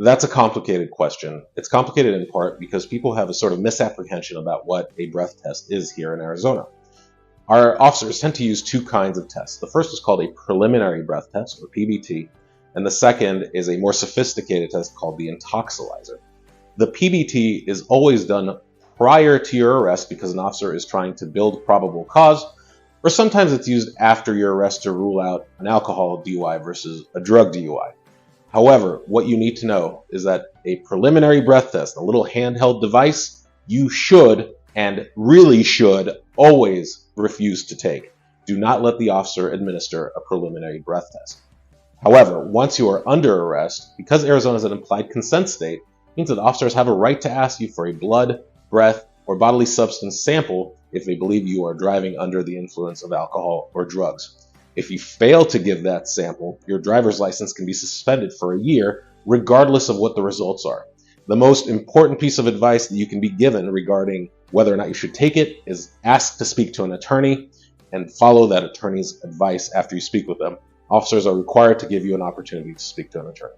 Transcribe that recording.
That's a complicated question. It's complicated in part because people have a sort of misapprehension about what a breath test is here in Arizona. Our officers tend to use two kinds of tests. The first is called a preliminary breath test, or PBT, and the second is a more sophisticated test called the intoxilyzer. The PBT is always done prior to your arrest because an officer is trying to build probable cause, or sometimes it's used after your arrest to rule out an alcohol DUI versus a drug DUI. However, what you need to know is that a preliminary breath test, a little handheld device, you should and really should always refuse to take. Do not let the officer administer a preliminary breath test. However, once you are under arrest, because Arizona is an implied consent state, it means that officers have a right to ask you for a blood, breath, or bodily substance sample if they believe you are driving under the influence of alcohol or drugs. If you fail to give that sample, your driver's license can be suspended for a year, regardless of what the results are. The most important piece of advice that you can be given regarding whether or not you should take it is ask to speak to an attorney and follow that attorney's advice after you speak with them. Officers are required to give you an opportunity to speak to an attorney.